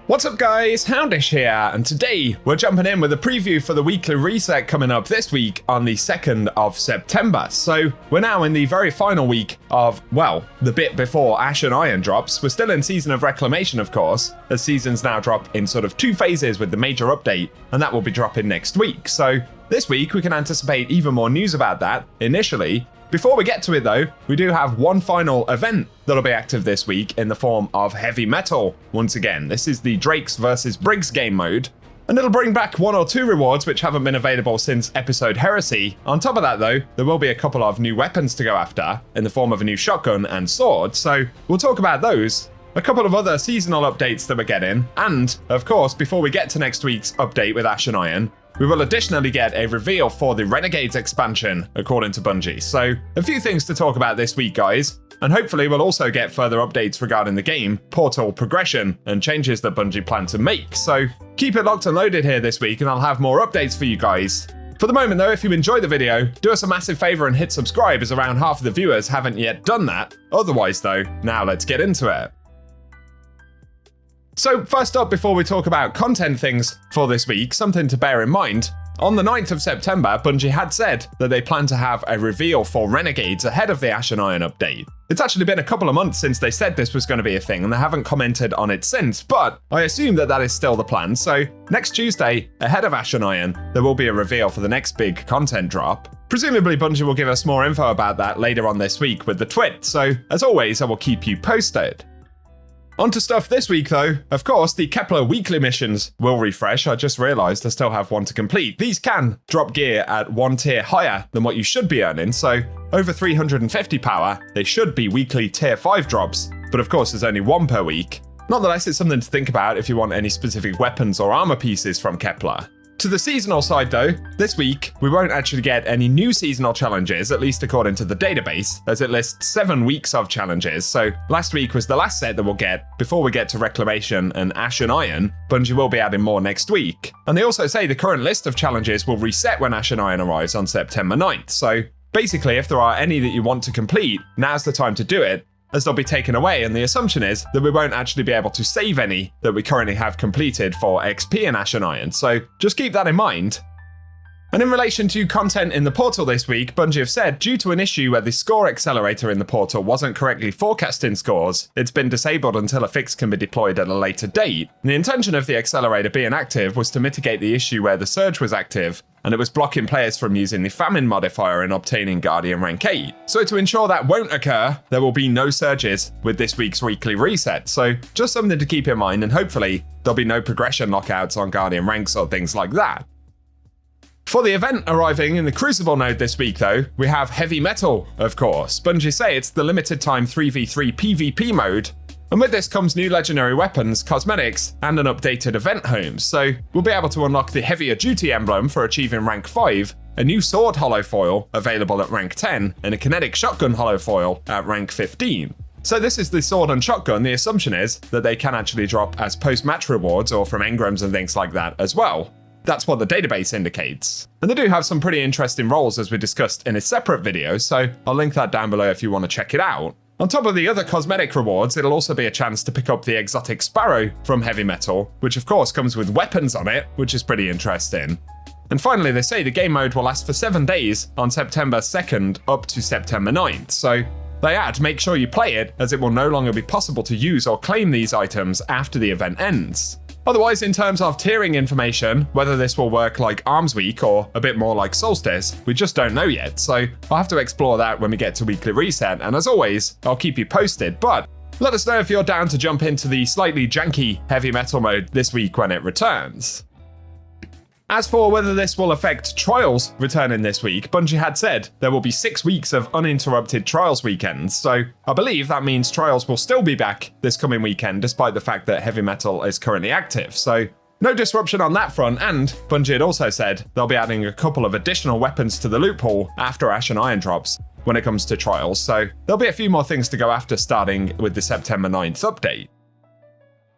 What's up guys, Houndish here, and today we're jumping in with a preview for the weekly reset coming up this week on the 2nd of September. So we're now in the very final week of, well, the bit before Ash and Iron drops. We're still in Season of Reclamation, of course, as seasons now drop in sort of two phases with the major update, and that will be dropping next week. So this week we can anticipate even more news about that initially. Before we get to it though, we do have one final event that'll be active this week in the form of Heavy Metal. Once again, this is the Drakes vs Briggs game mode, and it'll bring back one or two rewards which haven't been available since episode Heresy. On top of that though, there will be a couple of new weapons to go after in the form of a new shotgun and sword, so we'll talk about those. A couple of other seasonal updates that we're getting, and of course, before we get to next week's update with Ash and Iron, we will additionally get a reveal for the Renegades expansion, according to Bungie. So, a few things to talk about this week, guys. And hopefully we'll also get further updates regarding the game, portal progression, and changes that Bungie plan to make. So, keep it locked and loaded here this week, and I'll have more updates for you guys. For the moment though, if you enjoyed the video, do us a massive favor and hit subscribe, as around half of the viewers haven't yet done that. Otherwise though, now let's get into it. So first up, before we talk about content things for this week, something to bear in mind. On the 9th of September, Bungie had said that they plan to have a reveal for Renegades ahead of the Ash and Iron update. It's actually been a couple of months since they said this was going to be a thing, and they haven't commented on it since, but I assume that that is still the plan. So next Tuesday, ahead of Ash and Iron, there will be a reveal for the next big content drop. Presumably Bungie will give us more info about that later on this week with the twit, so as always, I will keep you posted. On to stuff this week though. Of course, the Kepler weekly missions will refresh. I just realized I still have one to complete. These can drop gear at one tier higher than what you should be earning, so over 350 power, they should be weekly tier 5 drops, but of course there's only one per week. Nonetheless, it's something to think about if you want any specific weapons or armor pieces from Kepler. To the seasonal side though, this week we won't actually get any new seasonal challenges, at least according to the database, as it lists 7 weeks of challenges. So last week was the last set that we'll get before we get to Reclamation and Ash and Iron. Bungie will be adding more next week. And they also say the current list of challenges will reset when Ash and Iron arrives on September 9th. So basically, if there are any that you want to complete, now's the time to do it, as they'll be taken away, and the assumption is that we won't actually be able to save any that we currently have completed for XP and Ash and Iron, so just keep that in mind. And in relation to content in the portal this week, Bungie have said due to an issue where the score accelerator in the portal wasn't correctly forecasting scores, it's been disabled until a fix can be deployed at a later date. And the intention of the accelerator being active was to mitigate the issue where the surge was active, and it was blocking players from using the famine modifier and obtaining Guardian rank 8. So to ensure that won't occur, there will be no surges with this week's weekly reset. So just something to keep in mind, and hopefully there'll be no progression lockouts on Guardian ranks or things like that. For the event arriving in the Crucible node this week though, we have Heavy Metal, of course. Bungie say it's the limited time 3v3 PvP mode, and with this comes new legendary weapons, cosmetics, and an updated event home. So we'll be able to unlock the Heavier Duty emblem for achieving rank 5, a new sword holofoil available at rank 10, and a kinetic shotgun holofoil at rank 15. So this is the sword and shotgun. The assumption is that they can actually drop as post-match rewards or from engrams and things like that as well. That's what the database indicates. And they do have some pretty interesting roles as we discussed in a separate video, so I'll link that down below if you want to check it out. On top of the other cosmetic rewards, it'll also be a chance to pick up the exotic Sparrow from Heavy Metal, which of course comes with weapons on it, which is pretty interesting. And finally, they say the game mode will last for 7 days on September 2nd up to September 9th, so they add, make sure you play it, as it will no longer be possible to use or claim these items after the event ends. Otherwise, in terms of tiering information, whether this will work like Arms Week or a bit more like Solstice, we just don't know yet, so I'll have to explore that when we get to Weekly Reset, and as always, I'll keep you posted, but let us know if you're down to jump into the slightly janky Heavy Metal mode this week when it returns. As for whether this will affect Trials returning this week, Bungie had said there will be 6 weeks of uninterrupted Trials weekends, so I believe that means Trials will still be back this coming weekend despite the fact that Heavy Metal is currently active, so no disruption on that front. And Bungie had also said they'll be adding a couple of additional weapons to the loot pool after Ash and Iron drops when it comes to Trials, so there'll be a few more things to go after starting with the September 9th update.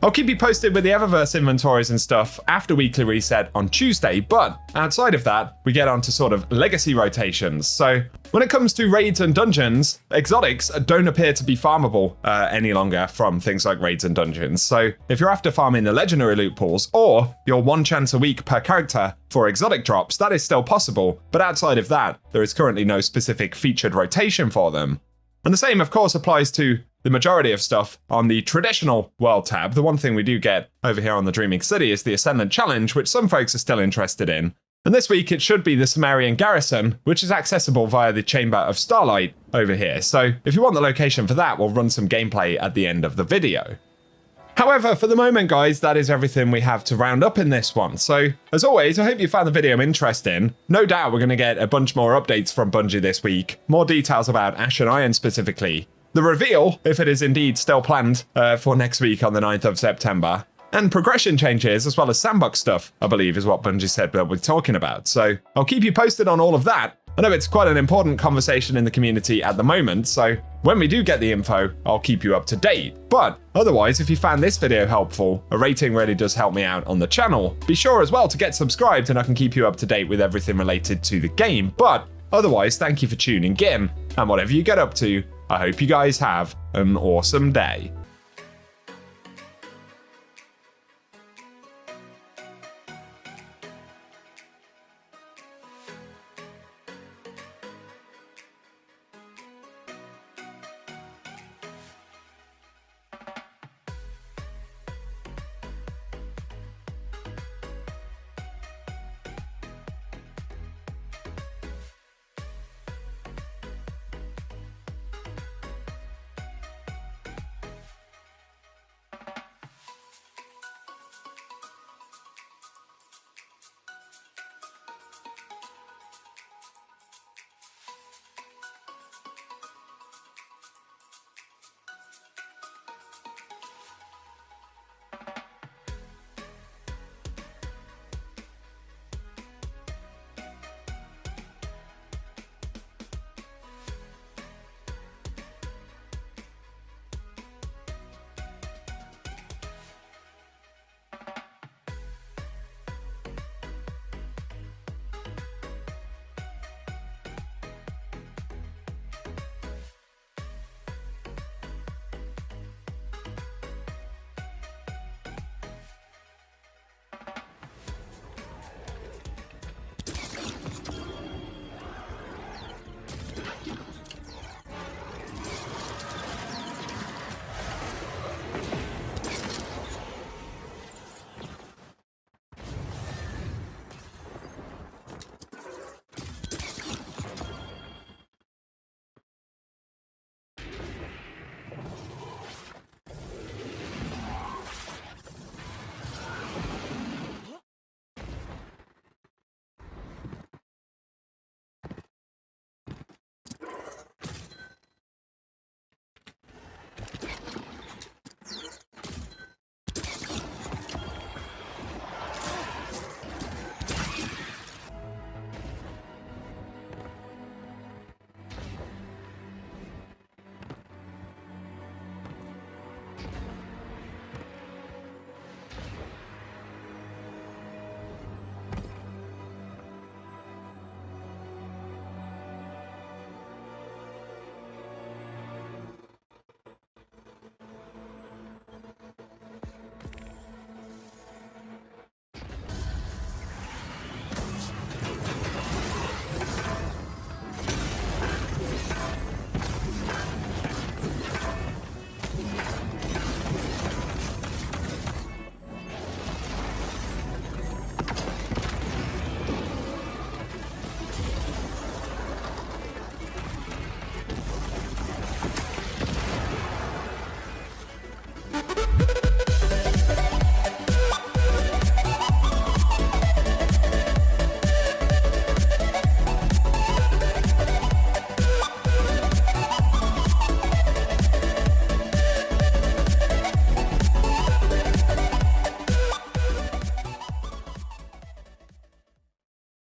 I'll keep you posted with the Eververse inventories and stuff after Weekly Reset on Tuesday, but outside of that, we get on to sort of legacy rotations. So when it comes to raids and dungeons, exotics don't appear to be farmable any longer from things like raids and dungeons. So if you're after farming the legendary loot pools, or your 1 chance a week per character for exotic drops, that is still possible, but outside of that, there is currently no specific featured rotation for them. And the same, of course, applies to the majority of stuff on the traditional world tab. The one thing we do get over here on the Dreaming City is the Ascendant Challenge, which some folks are still interested in. And this week it should be the Sumerian Garrison, which is accessible via the Chamber of Starlight over here. So if you want the location for that, we'll run some gameplay at the end of the video. However, for the moment, guys, that is everything we have to round up in this one. So, as always, I hope you found the video interesting. No doubt we're going to get a bunch more updates from Bungie this week. More details about Ash and Iron specifically. The reveal, if it is indeed still planned for next week on the 9th of September. And progression changes, as well as sandbox stuff, I believe is what Bungie said that we're talking about. So, I'll keep you posted on all of that. I know it's quite an important conversation in the community at the moment, so when we do get the info, I'll keep you up to date. But otherwise, if you found this video helpful, a rating really does help me out on the channel. Be sure as well to get subscribed and I can keep you up to date with everything related to the game. But otherwise, thank you for tuning in, and whatever you get up to, I hope you guys have an awesome day.